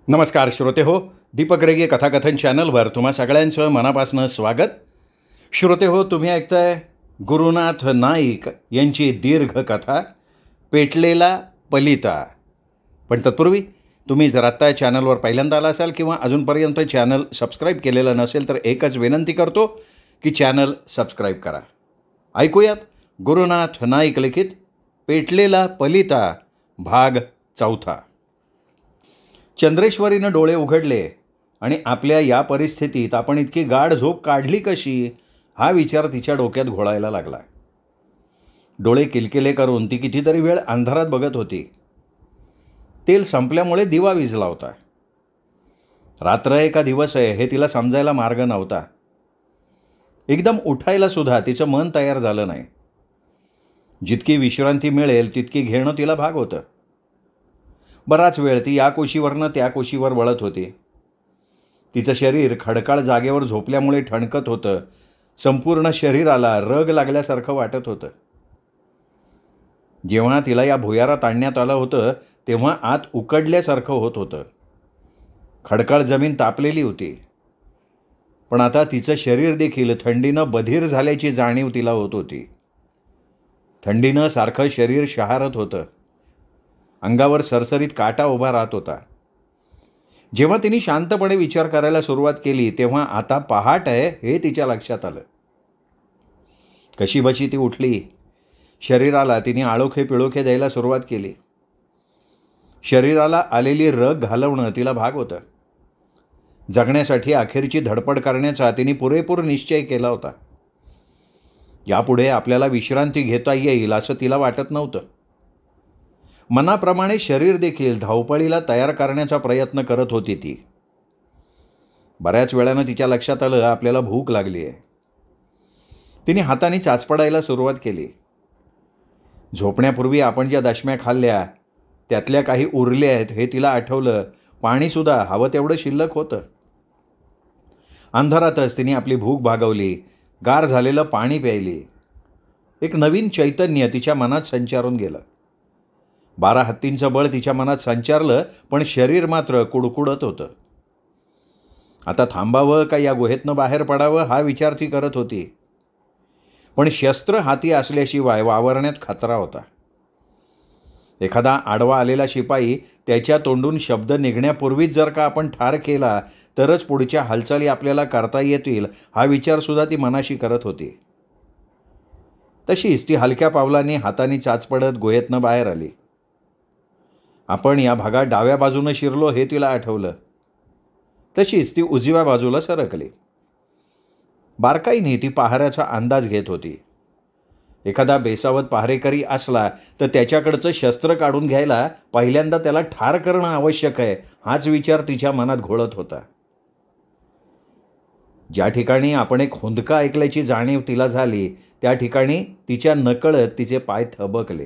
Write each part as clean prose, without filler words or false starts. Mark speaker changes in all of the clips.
Speaker 1: नमस्कार श्रोते हो, दीपक रेगे कथाकथन चॅनलवर तुम्हा सगळ्यांचं मनापासून स्वागत. श्रोते हो, तुम्ही ऐकताय गुरुनाथ नाईक यांची दीर्घ कथा पेटलेला पलिता. पण तत्पूर्वी तुम्ही जर आत्ता चॅनलवर पहिल्यांदा आला असाल किंवा अजूनपर्यंत चॅनल सबस्क्राईब केलेलं नसेल तर एकच विनंती करतो की चॅनल सबस्क्राईब करा. ऐकूयात गुरुनाथ नाईक लिखित पेटलेला पलिता भाग 4. चंद्रेश्वरीनं डोळे उघडले आणि आपल्या या परिस्थितीत आपण इतकी गाढ झोप काढली कशी हा विचार तिच्या डोक्यात घोळायला लागला. डोळे किलकिले करून ती कितीतरी वेळ अंधारात बघत होती. तेल संपल्यामुळे दिवा विझला होता. रात्र आहे का दिवस आहे हे तिला समजायला मार्ग नव्हता. एकदम उठायला सुद्धा तिचं मन तयार झालं नाही. जितकी विश्रांती मिळेल तितकी घेणं तिला भाग होतं. बराच वेळ ती या कोशीवरनं त्या कोशीवर वळत होती. तिचं शरीर खडकाळ जागेवर झोपल्यामुळे ठणकत होतं. संपूर्ण शरीराला रग लागल्यासारखं वाटत होतं. जेव्हा तिला या भुयारात आणण्यात आलं होतं तेव्हा आत उकडल्यासारखं होत होतं. खडकाळ जमीन तापलेली होती. पण आता तिचं शरीर देखील थंडीनं बधीर झाल्याची जाणीव तिला होत होती. थंडीनं सारखं शरीर शहारत होतं. अंगावर सरसरीत काटा उभा राहत होता. जेव्हा तिने शांतपणे विचार करायला सुरुवात केली तेव्हा आता पहाट आहे हे तिच्या लक्षात आलं. कशीबशी ती उठली. शरीराला तिने आळोखे पिळोखे द्यायला सुरुवात केली. शरीराला आलेली रग घालवणं तिला भाग होतं. जगण्यासाठी अखेरची धडपड करण्याचा तिने पुरेपूर निश्चय केला होता. यापुढे आपल्याला विश्रांती घेता येईल असं तिला वाटत नव्हतं. मनाप्रमाणे शरीर देखील धावपळीला तयार करण्याचा प्रयत्न करत होती ती. बऱ्याच वेळानं तिच्या लक्षात आलं आपल्याला भूक लागली आहे. तिने हाताने चाचपडायला सुरुवात केली. झोपण्यापूर्वी आपण ज्या दशम्या खाल्ल्या त्यातल्या काही उरल्या आहेत हे तिला आठवलं. पाणीसुद्धा हवं तेवढं शिल्लक होतं. अंधारातच तिने आपली भूक भागवली. गार झालेलं पाणी प्यायली. एक नवीन चैतन्य तिच्या मनात संचारून गेलं. 12 हत्तींचं बळ तिच्या मनात संचारलं पण शरीर मात्र कुडकुडत होतं. आता थांबावं का या गुहेतनं बाहेर पडावं हा विचार ती करत होती. पण शस्त्र हाती असल्याशिवाय वावरण्यात खतरा होता. एखादा आडवा आलेला शिपाई त्याच्या तोंडून शब्द निघण्यापूर्वीच जर का आपण ठार केला तरच पुढच्या हालचाली आपल्याला करता येतील हा विचारसुद्धा ती मनाशी करत होती. तशीच ती हलक्या पावलांनी हाताने चाचपडत गुहेतनं बाहेर आली. आपण या भागात डाव्या बाजूनं शिरलो हे तिला आठवलं. तशीच ती उजव्या बाजूला सरकली. बारकाईने ती पहाऱ्याचा अंदाज घेत होती. एखादा बेसावत पहारेकरी असला तर त्याच्याकडचं शस्त्र काढून घ्यायला पहिल्यांदा त्याला ठार करणं आवश्यक आहे हाच विचार तिच्या मनात घोळत होता. ज्या ठिकाणी आपण एक हुंदका ऐकल्याची जाणीव तिला झाली त्या ठिकाणी तिच्या नकळत तिचे पाय थबकले.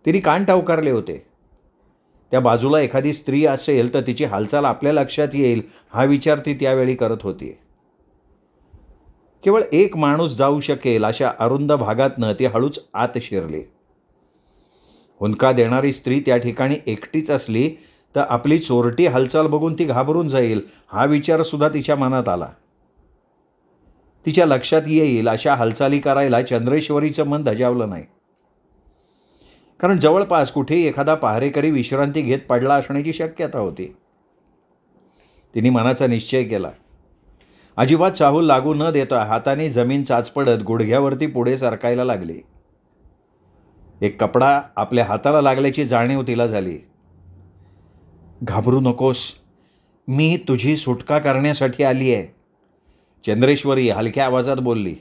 Speaker 1: तिने कान टावकारले होते. त्या बाजूला एखादी स्त्री असेल तर तिची हालचाल आपल्या लक्षात येईल हा विचार ती त्यावेळी करत होती. केवळ एक माणूस जाऊ शकेल अशा अरुंद भागातनं ती हळूच आत शिरली. हुंदका देणारी स्त्री त्या ठिकाणी एकटीच असली तर आपली चोरटी हालचाल बघून ती घाबरून जाईल हा विचारसुद्धा तिच्या मनात आला. तिच्या लक्षात येईल अशा हालचाली करायला चंद्रेश्वरीचं मन धजावलं नाही. कारण जवळपास कुठेही एखादा पहारेकरी विश्रांती घेत पडला असण्याची शक्यता होती. तिने मनाचा निश्चय केला. अजिबात चाहूल लागू न देता हाताने जमीन चाचपडत गुडघ्यावरती पुढे सरकायला लागली. एक कपडा आपल्या हाताला लागल्याची जाणीव तिला झाली. घाबरू नकोस, मी तुझी सुटका करण्यासाठी आली आहे, चंद्रेश्वरी हलक्या आवाजात बोलली.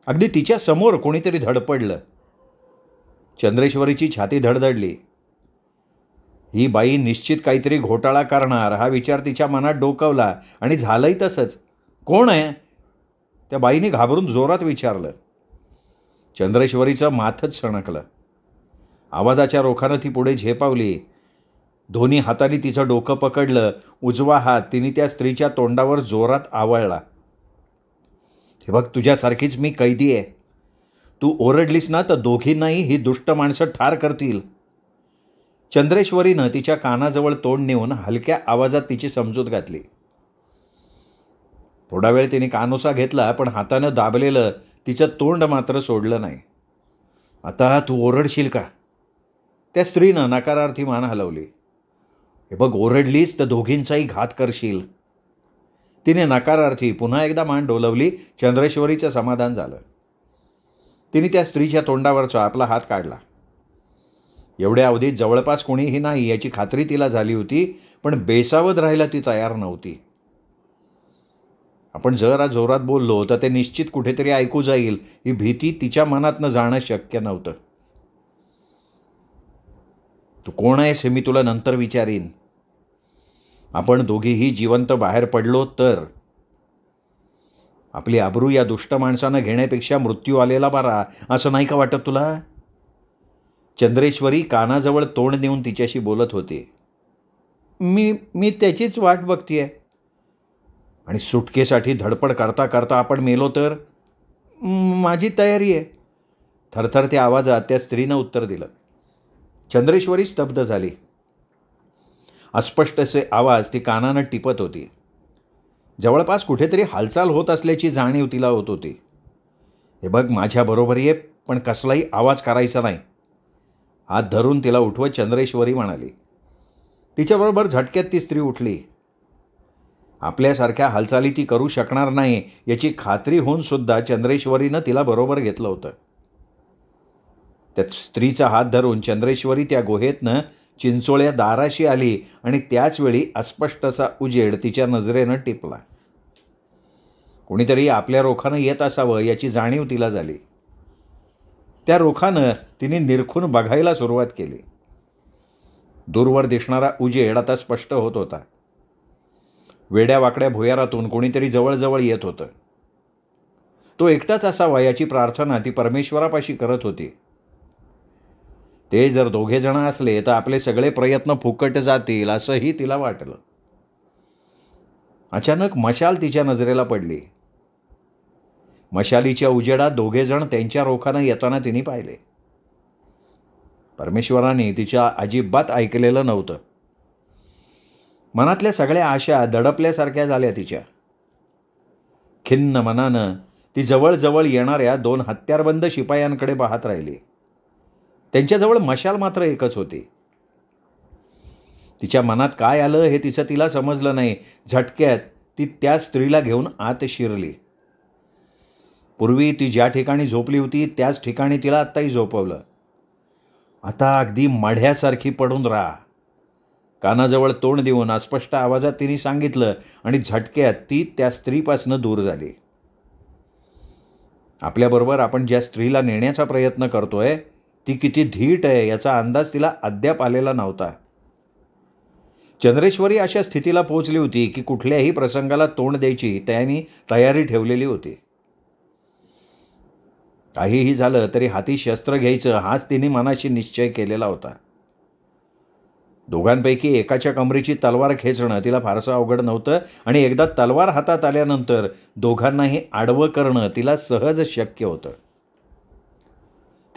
Speaker 1: अगदी तिच्या समोर कोणीतरी धडपडलं. चंद्रेश्वरीची छाती धडधडली. ही बाई निश्चित काहीतरी घोटाळा करणार हा विचार तिच्या मनात डोकावला आणि झालंही तसंच. कोण आहे? त्या बाईने घाबरून जोरात विचारलं. चंद्रेश्वरीचं माथच सणकलं. आवाजाच्या रोखानं ती पुढे झेपावली. दोन्ही हातांनी तिचं डोकं पकडलं. उजवा हात तिने त्या स्त्रीच्या तोंडावर जोरात आवळला. हे बघ, तुझ्यासारखीच मी कैदी आहे. तू ओरडलीस ना तर दोघींनाही ही दुष्ट माणसं ठार करतील. चंद्रेश्वरीनं तिच्या कानाजवळ तोंड नेऊन हलक्या आवाजात तिची समजूत घातली. थोडा वेळ तिने कानोसा घेतला, पण हातानं दाबलेलं तिचं तोंड मात्र सोडलं नाही. आता तू ओरडशील का? त्या स्त्रीनं नकारार्थी मान हलवली. हे बघ, ओरडलीस तर दोघींचाही घात करशील. तिने नकारार्थी पुन्हा एकदा मान डोलवली. चंद्रेश्वरीचं समाधान झालं. तिने त्या स्त्रीच्या तोंडावरचा आपला हात काढला. एवढ्या अवधीत जवळपास कोणीही नाही याची खात्री तिला झाली होती, पण बेसावध राहायला ती तयार नव्हती. आपण जरा जोरात बोललो तर ते निश्चित कुठेतरी ऐकू जाईल, ही भीती तिच्या मनातनं जाणं शक्य नव्हतं. तू कोण आहेस हे मी तुला नंतर विचारीन. आपण दोघीही जिवंत बाहेर पडलो तर आपली आबरू या दुष्ट माणसानं घेण्यापेक्षा मृत्यू आलेला बरा, असं नाही का वाटत तुला? चंद्रेश्वरी कानाजवळ तोंड नेऊन तिच्याशी बोलत होती. मी त्याचीच वाट बघतीये. आणि सुटकेसाठी धडपड करता करता आपण मेलो तर? माझी तयारी आहे. थरथरत्या आवाजात त्या स्त्रीनं उत्तर दिलं. चंद्रेश्वरी स्तब्ध झाली. अस्पष्ट असे आवाज ती कानानं टिपत होती. जवळपास कुठेतरी हालचाल होत असल्याची जाणीव तिला होत होती. हे बघ, माझ्याबरोबर ये, पण कसलाही आवाज करायचा नाही. हात धरून तिला उठवत चंद्रेश्वरी म्हणाली. तिच्याबरोबर झटक्यात ती स्त्री उठली. आपल्यासारख्या हालचाली ती करू शकणार नाही याची खात्री होऊन सुद्धा चंद्रेश्वरीनं तिला बरोबर घेतलं होतं. त्या स्त्रीचा हात धरून चंद्रेश्वरी त्या गुहेतनं चिंचोळ्या दाराशी आली आणि त्याचवेळी अस्पष्टसा उजेड तिच्या नजरेनं टिपला. कोणीतरी आपल्या रोखानं येत असावं याची जाणीव तिला झाली. त्या रोखानं तिने निरखून बघायला सुरुवात केली. दूरवर दिसणारा उजेड आता स्पष्ट होत होता. वेड्या वाकड्या भुयारातून कोणीतरी जवळजवळ येत होतं. तो एकटाच असावा याची प्रार्थना ती परमेश्वरापाशी करत होती. ते जर दोघे जण असले तर आपले सगळे प्रयत्न फुकट जातील असंही तिला वाटलं. अचानक मशाल तिच्या नजरेला पडली. मशालीच्या उजेडात दोघे जण त्यांच्या रोखानं येताना तिने पाहिले. परमेश्वराने तिच्या अजिबात ऐकलेलं नव्हतं. मनातल्या सगळ्या आशा दडपल्यासारख्या झाल्या तिच्या. खिन्न मनानं ती जवळजवळ येणाऱ्या 2 हत्यारबंद शिपायांकडे पाहत राहिली. त्यांच्याजवळ मशाल मात्र एकच होती. तिच्या मनात काय आलं हे तिला समजलं नाही. झटक्यात ती त्या स्त्रीला घेऊन आत शिरली. पूर्वी ती ज्या ठिकाणी झोपली होती त्याच ठिकाणी तिला आत्ताही झोपवलं. आता अगदी मढ्यासारखी पडून राहा, कानाजवळ तोंड देऊन अस्पष्ट आवाजात तिने सांगितलं आणि झटक्यात ती त्या स्त्रीपासून दूर झाली. आपल्याबरोबर आपण ज्या स्त्रीला नेण्याचा प्रयत्न करतोय ती किती धीट आहे याचा अंदाज तिला अद्याप आलेला नव्हता. चंद्रेश्वरी अशा स्थितीला पोहोचली होती की कुठल्याही प्रसंगाला तोंड द्यायची त्यांनी तयारी ठेवलेली होती. काहीही झालं तरी हाती शस्त्र घ्यायचं हाच तिने मनाशी निश्चय केलेला होता. दोघांपैकी एकाच्या कमरेची तलवार खेचणं तिला फारसं अवघड नव्हतं आणि एकदा तलवार हातात आल्यानंतर दोघांनाही आडवं करणं तिला सहज शक्य होतं.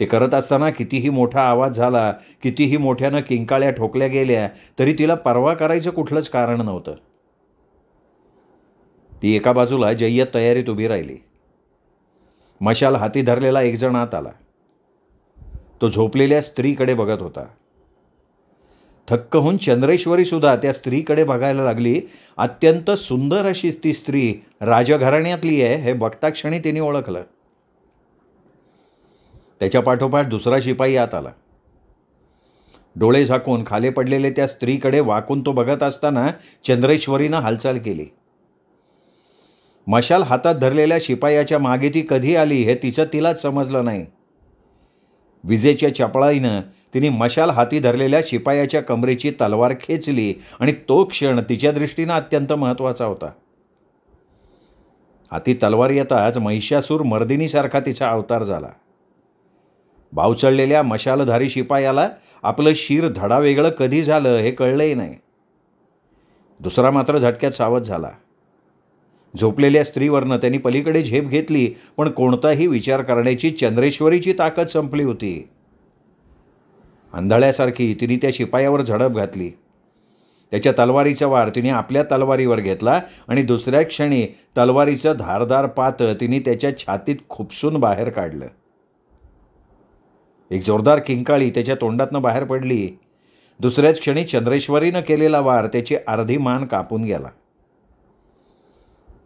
Speaker 1: ते करत असताना कितीही मोठा आवाज झाला, कितीही मोठ्यानं किंकाळ्या ठोकल्या गेल्या तरी तिला परवा करायचं कुठलंच कारण नव्हतं. ती एका बाजूला जय्यत तयारीत उभी राहिली. मशाल हाती धरलेला एक जण आत आला. तो झोपलेल्या स्त्रीकडे बघत होता. थक्क होऊन चंद्रेश्वरी सुद्धा त्या स्त्रीकडे बघायला लागली. अत्यंत सुंदर अशी ती स्त्री राजघराण्यातली आहे हे बघता क्षणी तिने ओळखलं. त्याच्या पाठोपाठ दुसरा शिपाई आत आला. डोळे झाकून खाली पडलेले त्या स्त्रीकडे वाकून तो बघत असताना चंद्रेश्वरीनं हालचाल केली. मशाल हातात धरलेल्या शिपायाच्या मागे ती कधी आली हे तिलाच समजलं नाही. विजेच्या चपळाईनं तिने मशाल हाती धरलेल्या शिपायाच्या कमरेची तलवार खेचली आणि तो क्षण तिच्या दृष्टीनं अत्यंत महत्त्वाचा होता. हाती तलवार येताच महिषासूर मर्दिनीसारखा तिचा अवतार झाला. बावचळलेल्या मशालधारी शिपायाला आपलं शिर धडावेगळं कधी झालं हे कळलंही नाही. दुसरा मात्र झटक्यात सावध झाला. झोपलेल्या स्त्रीवरनं त्यांनी पलीकडे झेप घेतली, पण कोणताही विचार करण्याची चंद्रेश्वरीची ताकद संपली होती. आंधळ्यासारखी तिने त्या शिपायावर झडप घातली. त्याच्या तलवारीचा वार तिने आपल्या तलवारीवर घेतला आणि दुसऱ्या क्षणी तलवारीचं धारदार पात तिने त्याच्या छातीत खुपसून बाहेर काढलं. एक जोरदार किंकाळी त्याच्या तोंडातनं बाहेर पडली. दुसऱ्याच क्षणी चंद्रेश्वरीनं केलेला वार त्याची अर्धी मान कापून गेला.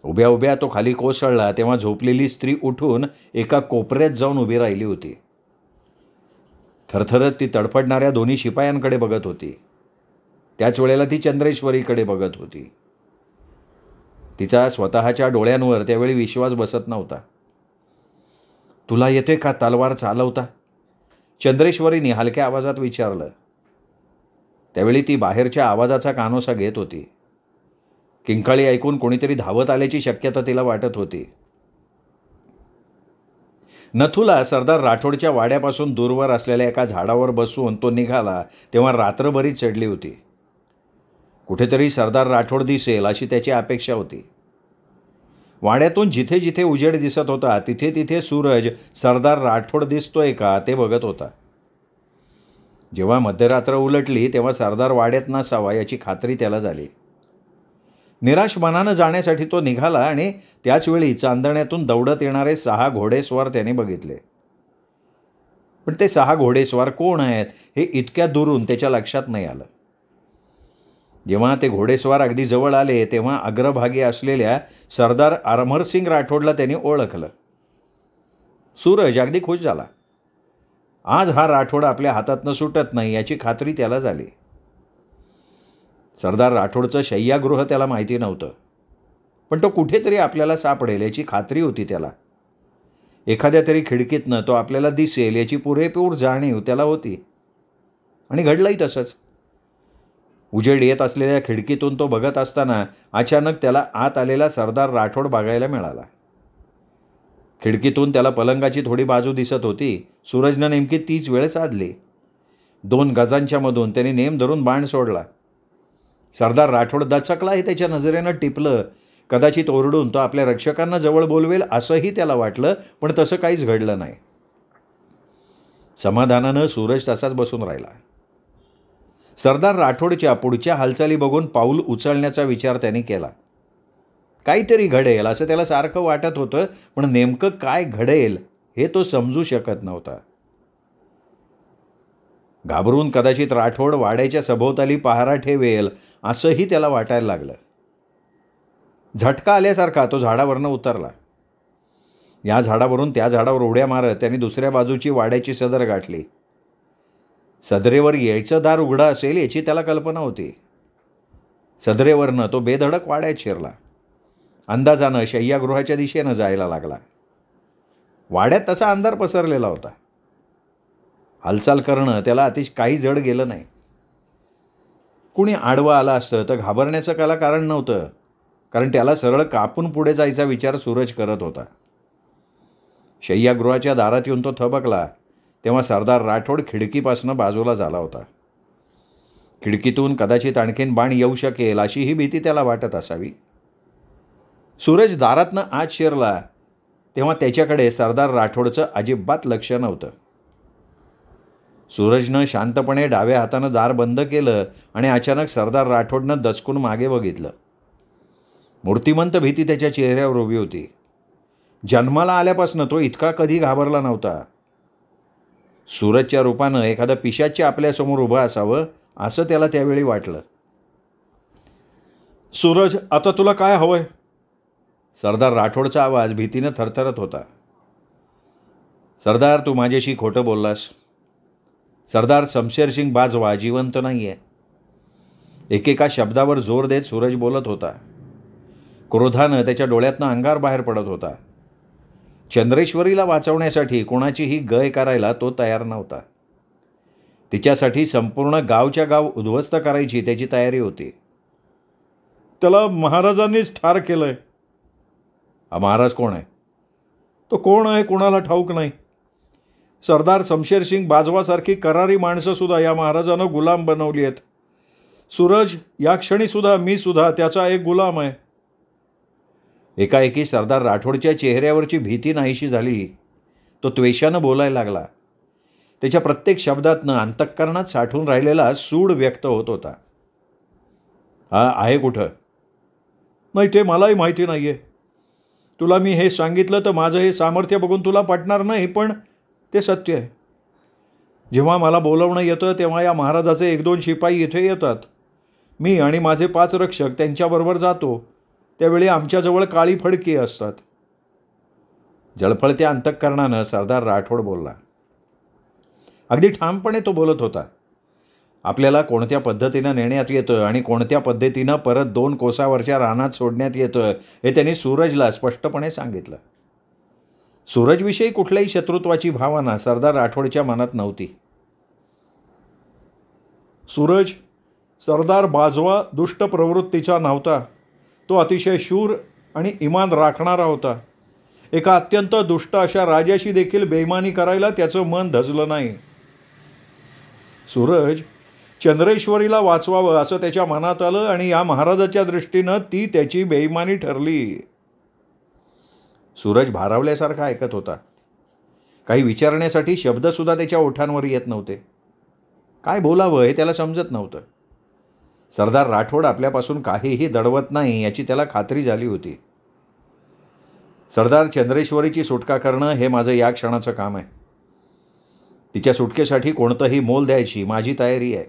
Speaker 1: उभ्या उभ्या तो खाली कोसळला तेव्हा झोपलेली स्त्री उठून एका कोपऱ्यात जाऊन उभी राहिली होती. थरथरत ती तडफडणाऱ्या दोन्ही शिपायांकडे बघत होती. त्याच वेळेला ती चंद्रेश्वरीकडे बघत होती. तिचा स्वतःच्या डोळ्यांवर त्यावेळी विश्वास बसत नव्हता. तुला येते का तलवार चालवता? चंद्रेश्वरीने हलक्या आवाजात विचारलं. त्यावेळी ती बाहेरच्या आवाजाचा कानोसा घेत होती. किंकाळी ऐकून कोणीतरी धावत आल्याची शक्यता तिला वाटत होती. नथुला सरदार राठोडच्या वाड्यापासून दूरवर असलेल्या एका झाडावर बसून तो निघाला तेव्हा रात्र बरीच चढली होती. कुठेतरी सरदार राठोड दिसेल अशी त्याची अपेक्षा होती. वाड्यातून जिथे जिथे उजेड दिसत होता तिथे तिथे सूरज सरदार राठोड दिसतोय का ते बघत होता. जेव्हा मध्यरात्र उलटली तेव्हा सरदार वाड्यात नसावा याची खात्री त्याला झाली. निराश मनानं जाण्यासाठी तो निघाला आणि त्याचवेळी चांदण्यातून दौडत येणारे 6 घोडेस्वार त्याने बघितले. पण ते 6 घोडेस्वार कोण आहेत हे इतक्या दुरून त्याच्या लक्षात नाही आलं. जेव्हा ते घोडेस्वार अगदी जवळ आले तेव्हा अग्रभागी असलेल्या सरदार अमरसिंग राठोडला त्यांनी ओळखलं. सूरज अगदी खुश झाला. आज हा राठोड आपल्या हातातनं सुटत नाही याची खात्री त्याला झाली. सरदार राठोडचं शय्यागृह त्याला माहिती नव्हतं, पण तो कुठेतरी आपल्याला सापडेल याची खात्री होती त्याला. एखाद्या तरी खिडकीतनं तो आपल्याला दिसेल याची पुरेपूर जाणीव त्याला होती. आणि घडलंही तसंच. उजेड येत असलेल्या खिडकीतून तो बघत असताना अचानक त्याला आत आलेला सरदार राठोड बघायला मिळाला. खिडकीतून त्याला पलंगाची थोडी बाजू दिसत होती. सूरजनं नेमकी तीच वेळ साधली. 2 गजांच्या मधून त्याने नेम धरून बाण सोडला. सरदार राठोड दचकला हे त्याच्या नजरेनं टिपलं. कदाचित ओरडून तो आपल्या रक्षकांना जवळ बोलवेल असंही त्याला वाटलं, पण तसं काहीच घडलं नाही. समाधानानं सूरज तसाच बसून राहिला. सरदार राठोडच्या पुढच्या हालचाली बघून पाऊल उचलण्याचा विचार त्याने केला. काहीतरी घडेल असं त्याला सारखं वाटत होतं, पण नेमकं काय घडेल हे तो समजू शकत नव्हता. घाबरून कदाचित राठोड वाड्याच्या सभोवताली पहारा ठेवेल असंही त्याला वाटायला लागलं. झटका आल्यासारखा तो झाडावरनं उतरला. या झाडावरून त्या झाडावर उड्या मारत त्याने दुसऱ्या बाजूची वाड्याची सदर गाठली. सदरेवर यायचं दार उघडं असेल याची त्याला कल्पना होती. सदरेवरनं तो बेधडक वाड्यात शिरला. अंदाजानं शय्यागृहाच्या दिशेनं जायला लागला. वाड्यात तसा अंधार पसरलेला होता. हालचाल करणं त्याला अतिशय काही जड गेलं नाही. कुणी आडवं आलं असतं तर घाबरण्याचं त्याला कारण नव्हतं, कारण त्याला सरळ कापून पुढे जायचा विचार सूरज करत होता. शय्यागृहाच्या दारात येऊन तो थबकला तेव्हा सरदार राठोड खिडकीपासून बाजूला झाला होता. खिडकीतून कदाचित आणखीन बाण येऊ शकेल अशी ही भीती त्याला वाटत असावी. सूरज दारातनं आत शिरला तेव्हा त्याच्याकडे सरदार राठोडचं अजिबात लक्ष नव्हतं. सूरजनं शांतपणे डाव्या हातानं दार बंद केलं आणि अचानक सरदार राठोडनं दचकून मागे बघितलं. मूर्तिमंत भीती त्याच्या चेहऱ्यावर उभी होती. जन्माला आल्यापासून तो इतका कधी घाबरला नव्हता. सूरजच्या रूपानं एखादं पिशाच्च आपल्यासमोर उभं असावं असं त्याला त्यावेळी वाटलं. सूरज, आता तुला काय हवंय? सरदार राठोडचा आवाज भीतीनं थरथरत होता. सरदार, तू माझ्याशी खोटं बोललास. सरदार शमशेरसिंग बाजवा जिवंत नाही आहे. एकेका शब्दावर जोर देत सूरज बोलत होता. क्रोधानं त्याच्या डोळ्यातनं अंगार बाहेर पडत होता. चंद्रेश्वरीला वाचवण्यासाठी कोणाचीही गय करायला तो तयार नव्हता. तिच्यासाठी संपूर्ण गावच्या गाव उद्ध्वस्त करायची त्याची तयारी होती. त्याला महाराजांनीच ठार केलंय. हा महाराज कोण आहे? तो कोण आहे कोणाला ठाऊक नाही. सरदार शमशेरसिंग बाजवासारखी करारी माणसंसुद्धा या महाराजानं गुलाम बनवली आहेत. सूरज, या क्षणीसुद्धा मीसुद्धा त्याचा एक गुलाम आहे. एकाएकी सरदार राठोडच्या चेहऱ्यावरची भीती नाहीशी झाली. तो त्वेषानं बोलायला लागला. त्याच्या प्रत्येक शब्दातनं अंतःकरणात साठून राहिलेला सूड व्यक्त होत होता. हा आहे कुठं? नाही, ते मलाही माहिती नाही आहे. तुला मी हे सांगितलं तर माझं हे सामर्थ्य बघून तुला पटणार नाही, पण ते सत्य आहे. जेव्हा मला बोलवणं येतं तेव्हा या महाराजाचे 1-2 शिपाई इथे येतात. मी आणि माझे 5 रक्षक त्यांच्याबरोबर जातो. त्यावेळी आमच्याजवळ काळी फडकी असतात. जळफळत्या अंतःकरणानं सरदार राठोड बोलला. अगदी ठामपणे तो बोलत होता. आपल्याला कोणत्या पद्धतीनं नेण्यात येतं आणि कोणत्या पद्धतीनं परत 2 कोसावरच्या रानात सोडण्यात येतं हे त्यांनी सूरजला स्पष्टपणे सांगितलं. सूरजविषयी कुठल्याही शत्रुत्वाची भावना सरदार राठोडच्या मनात नव्हती. सूरज सरदार बाजवा दुष्ट प्रवृत्तीचा नव्हता. तो अतिशय शूर आणि इमान राखणारा होता. एका अत्यंत दुष्ट अशा राजाशी देखील बेईमानी करायला त्याचं मन धजलं नाही. सूरज चंद्रेश्वरीला वाचवावं असं त्याच्या मनात आलं आणि या महाराजाच्या दृष्टीनं ती त्याची बेईमानी ठरली. सूरज भारावल्यासारखा ऐकत होता. काही विचारण्यासाठी शब्दसुद्धा त्याच्या ओठांवर येत नव्हते. काय बोलावं हे त्याला समजत नव्हतं. सरदार राठोड आपल्यापासून काहीही दडवत नाही याची त्याला खात्री झाली होती. सरदार चंद्रेश्वरीची सुटका करणं हे माझं या क्षणाचं काम आहे. तिच्या सुटकेसाठी कोणतंही मोल द्यायची माझी तयारी आहे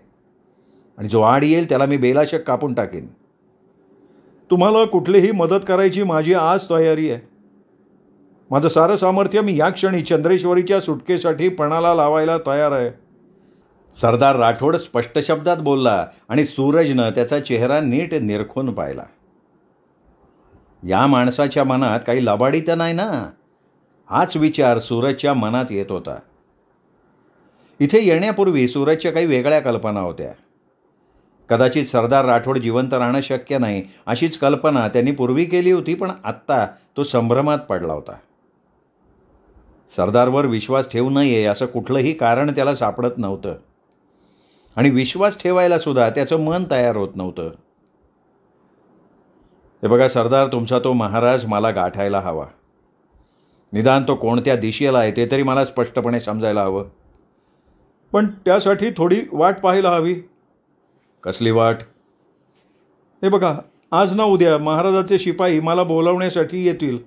Speaker 1: आणि जो आड येईल त्याला मी बेलाशक कापून टाकेन. तुम्हाला कुठलीही मदत करायची माझी आज तयारी आहे. माझं सारं सामर्थ्य मी या क्षणी चंद्रेश्वरीच्या सुटकेसाठी पणाला लावायला तयार आहे. सरदार राठोड स्पष्ट शब्दात बोलला आणि सूरजनं त्याचा चेहरा नीट निरखून पाहिला. या माणसाच्या मनात काही लबाडी तर नाही ना, हाच विचार सूरजच्या मनात येत होता. इथे येण्यापूर्वी सूरजच्या काही वेगळ्या कल्पना होत्या. कदाचित सरदार राठोड जिवंत राहणं शक्य नाही अशीच कल्पना त्यांनी पूर्वी केली होती, पण आत्ता तो संभ्रमात पडला होता. सरदारवर विश्वास ठेवू नये असं कुठलंही कारण त्याला सापडत नव्हतं आणि विश्वास ठेवायला सुद्धा त्याचं मन तयार होत नव्हतं. हे बघा सरदार, तुमचा तो महाराज मला गाठायला हवा. निदान तो कोणत्या दिशेला आहे ते तरी मला स्पष्टपणे समजायला हवं. पण त्यासाठी थोडी वाट पाहायला हवी. कसली वाट? हे बघा, आज ना उद्या महाराजाचे शिपाई मला बोलावण्यासाठी येतील.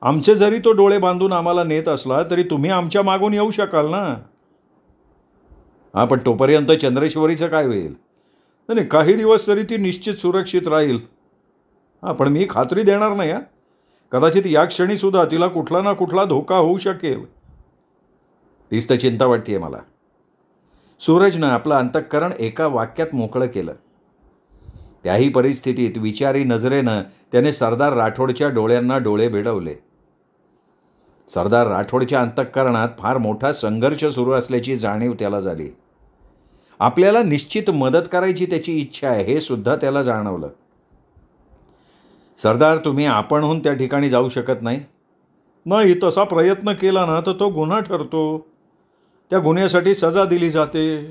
Speaker 1: आमचे जरी तो डोळे बांधून आम्हाला नेत असला तरी तुम्ही आमच्या मागून येऊ शकाल ना. हां, पण तोपर्यंत चंद्रेश्वरीचं काय होईल? नाही, काही दिवस तरी ती निश्चित सुरक्षित राहील. हां, पण मी खात्री देणार नाही. कदाचित या क्षणीसुद्धा तिला कुठला ना कुठला धोका होऊ शकेल. तीच तर चिंता वाटते मला. सूरजनं आपलं अंतःकरण एका वाक्यात मोकळं केलं. त्याही परिस्थितीत विचारी नजरेनं त्याने सरदार राठोडच्या डोळ्यांना डोळे भिडवले. सरदार राठोडच्या अंतःकरणात फार मोठा संघर्ष सुरू असल्याची जाणीव त्याला झाली. आपल्याला निश्चित मदत करायची त्याची इच्छा आहे हे सुद्धा त्याला जाणवलं. सरदार, तुम्ही आपणहून त्या ठिकाणी जाऊ शकत नाही. नाही, तसा प्रयत्न केला ना तर तो गुन्हा ठरतो. त्या गुन्ह्यासाठी सजा दिली जाते.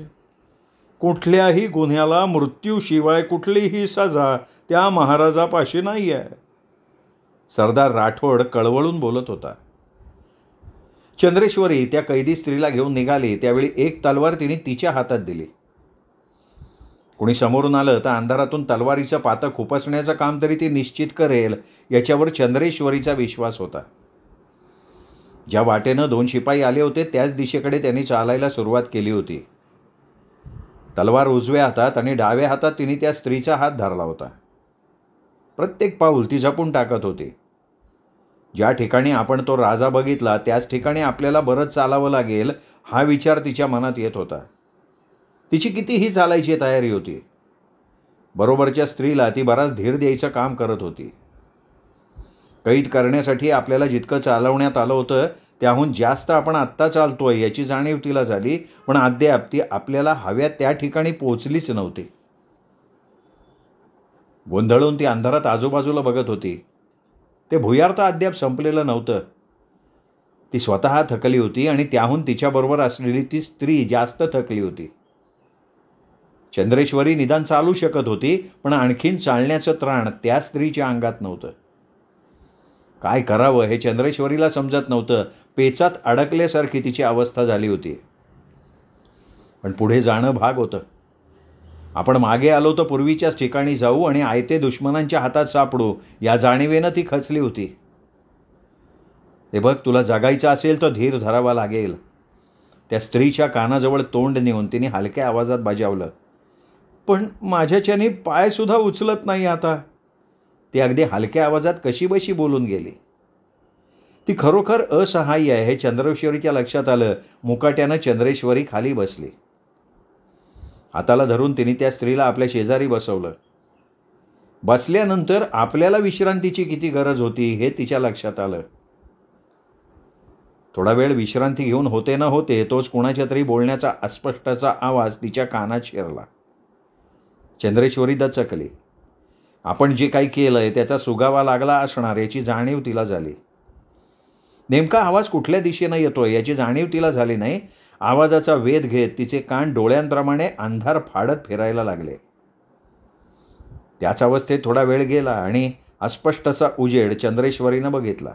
Speaker 1: कुठल्याही गुन्ह्याला मृत्यूशिवाय कुठलीही सजा त्या महाराजापाशी नाही आहे. सरदार राठोड कळवळून बोलत होता. चंद्रेश्वरी त्या कैदी स्त्रीला घेऊन निघाली त्यावेळी एक तलवार तिने तिच्या हातात दिली. कोणी समोरून आलं तर अंधारातून तलवारीचं पातं खुपसण्याचं काम तरी ती निश्चित करेल याच्यावर चंद्रेश्वरीचा विश्वास होता. ज्या वाटेनं 2 शिपाई आले होते त्याच दिशेकडे त्यांनी चालायला सुरुवात केली होती. तलवार उजव्या हातात आणि डाव्या हातात तिने त्या स्त्रीचा हात धरला होता. प्रत्येक पाऊल ती जपून टाकत होती. ज्या ठिकाणी आपण तो राजा बघितला त्याच ठिकाणी आपल्याला बरंच चालावं लागेल हा विचार तिच्या मनात येत होता. तिची कितीही चालायची तयारी होती. बरोबरच्या स्त्रीला ती बराच धीर द्यायचं काम करत होती. कैद करण्यासाठी आपल्याला जितकं चालवण्यात आलं होतं त्याहून जास्त आपण आत्ता चालतोय याची जाणीव तिला झाली, पण अद्याप ती आपल्याला हव्या त्या ठिकाणी पोचलीच नव्हती. गोंधळून ती अंधारात आजूबाजूला बघत होती. ते भुयार तर अद्याप संपलेलं नव्हतं. ती स्वतः थकली होती आणि त्याहून तिच्याबरोबर असलेली ती स्त्री जास्त थकली होती. चंद्रेश्वरी निदान चालू शकत होती, पण आणखीन चालण्याचं त्राण त्या स्त्रीच्या अंगात नव्हतं. काय करावं हे चंद्रेश्वरीला समजत नव्हतं. पेचात अडकल्यासारखी तिची अवस्था झाली होती. पण पुढे जाणं भाग होतं. आपण मागे आलो तर पूर्वीच्याच ठिकाणी जाऊ आणि आयते दुश्मनांच्या हातात सापडू या जाणीवेनं ती खचली होती. हे बघ, तुला जगायचं असेल तर धीर धरावा लागेल. त्या स्त्रीच्या कानाजवळ तोंड नेऊन तिने हलक्या आवाजात बजावलं. पण माझ्याच्याने पायसुद्धा उचलत नाही आता. ती अगदी हलक्या आवाजात कशीबशी बोलून गेली. ती खरोखर असहाय्य आहे हे चंद्रेश्वरीच्या लक्षात आलं. मुकाट्यानं चंद्रेश्वरी खाली बसली. हाताला धरून तिने त्या स्त्रीला आपल्या शेजारी बसवलं. बसल्यानंतर आपल्याला विश्रांतीची किती गरज होती हे तिच्या लक्षात आलं. थोडा वेळ विश्रांती घेऊन होते न होते तोच कुणाच्या तरी बोलण्याचा अस्पष्टचा आवाज तिच्या कानात शिरला. चंद्रेश्वरी दचकली. आपण जे काही केलंय त्याचा सुगावा लागला असणार याची जाणीव तिला झाली. नेमका आवाज कुठल्या दिशेनं येतोय याची जाणीव तिला झाली नाही. आवाजाचा वेध घेत तिचे कान डोळ्यांप्रमाणे अंधार फाडत फिरायला लागले. त्याच अवस्थेत थोडा वेळ गेला आणि अस्पष्टसा उजेड चंद्रेश्वरीनं बघितला.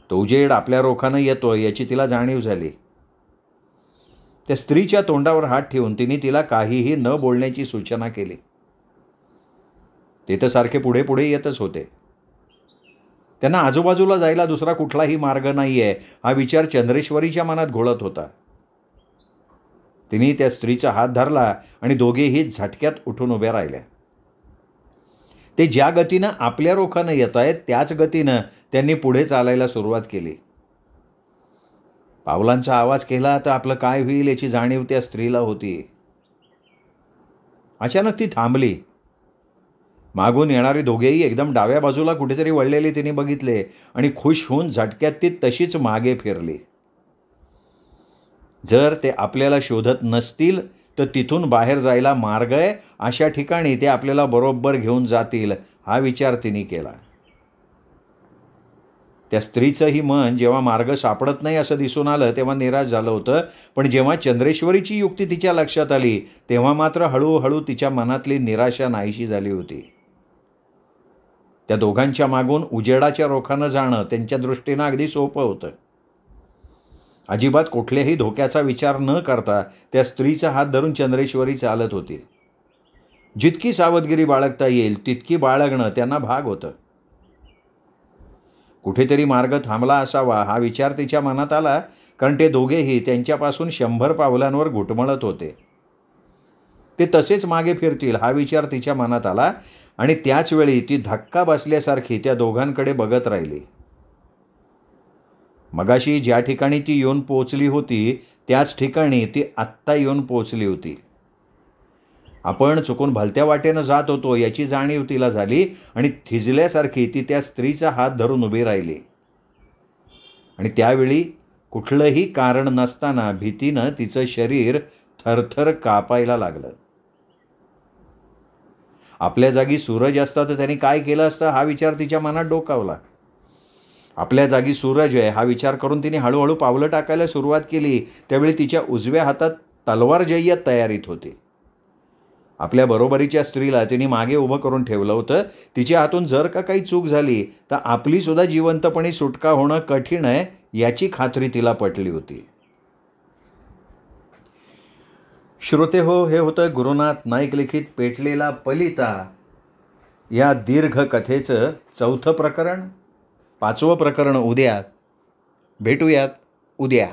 Speaker 1: तो उजेड आपल्या रोखानं येतोय याची तिला जाणीव झाली. त्या स्त्रीच्या तोंडावर हात ठेवून तिने तिला काहीही न बोलण्याची सूचना केली. ते तर सारखे पुढे पुढे येतच होते. त्यांना आजूबाजूला जायला दुसरा कुठलाही मार्ग नाहीये हा विचार चंद्रेश्वरीच्या मनात घोळत होता. तिने त्या स्त्रीचा हात धरला आणि दोघेही झटक्यात उठून उभ्या राहिल्या. ते ज्या गतीनं आपल्या रोखानं येत आहेत त्याच गतीनं त्यांनी पुढे चालायला सुरुवात केली. पावलांचा आवाज केला तर आपलं काय होईल याची जाणीव त्या स्त्रीला होती. अचानक ती थांबली. मागून येणारे दोघेही एकदम डाव्या बाजूला कुठेतरी वळलेले तिने बघितले आणि खुश होऊन झटक्यात ती तशीच मागे फिरली. जर ते आपल्याला शोधत नसतील तर तिथून बाहेर जायला मार्ग आहे, अशा ठिकाणी ते आपल्याला बरोबर घेऊन जातील हा विचार तिने केला. त्या स्त्रीचंही मन जेव्हा मार्ग सापडत नाही असं दिसून आलं तेव्हा निराश झालं होतं. पण जेव्हा चंद्रेश्वरीची युक्ती तिच्या लक्षात आली तेव्हा मात्र हळूहळू तिच्या मनातली निराशा नाहीशी झाली होती. त्या दोघांच्या मागून उजेडाच्या रोखानं जाणं त्यांच्या दृष्टीनं अगदी सोपं होतं. अजिबात कुठल्याही धोक्याचा विचार न करता त्या स्त्रीचा हात धरून चंद्रेश्वरी चालत होती. जितकी सावधगिरी बाळगता येईल तितकी बाळगणं त्यांना भाग होतं. कुठेतरी मार्ग थांबला असावा हा विचार तिच्या मनात आला, कारण ते दोघेही त्यांच्यापासून 100 पावलांवर घुटमळत होते. ते तसेच मागे फिरतील हा विचार तिच्या मनात आला आणि त्याच वेळी ती धक्का बसल्यासारखी त्या दोघांकडे बघत राहिली. मगाशी ज्या ठिकाणी ती येऊन पोचली होती त्याच ठिकाणी ती आत्ता येऊन पोचली होती. आपण चुकून भलत्या वाटेनं जात होतो याची जाणीव तिला झाली आणि थिजल्यासारखी ती त्या स्त्रीचा हात धरून उभी राहिली. आणि त्यावेळी कुठलंही कारण नसताना भीतीनं तिचं शरीर थरथर कापायला लागलं. आपल्या जागी सूरज असता तर त्यांनी काय केलं असतं हा विचार तिच्या मनात डोकावला. आपल्या जागी सूरज आहे हा विचार करून तिने हळूहळू पावलं टाकायला सुरुवात केली. त्यावेळी तिच्या उजव्या हातात तलवार जय्यत तयारीत होती. आपल्या बरोबरीच्या स्त्रीला तिने मागे उभं करून ठेवलं होतं. तिच्या हातून जर का काही चूक झाली तर आपली सुद्धा जिवंतपणे सुटका होणं कठीण आहे याची खात्री तिला पटली होती. श्रोते हो, हे होतं गुरुनाथ नाईक लिखित पेटलेला पलिता या दीर्घ कथेचं 4थं प्रकरण. 5वं प्रकरण उद्या. भेटूयात उद्या.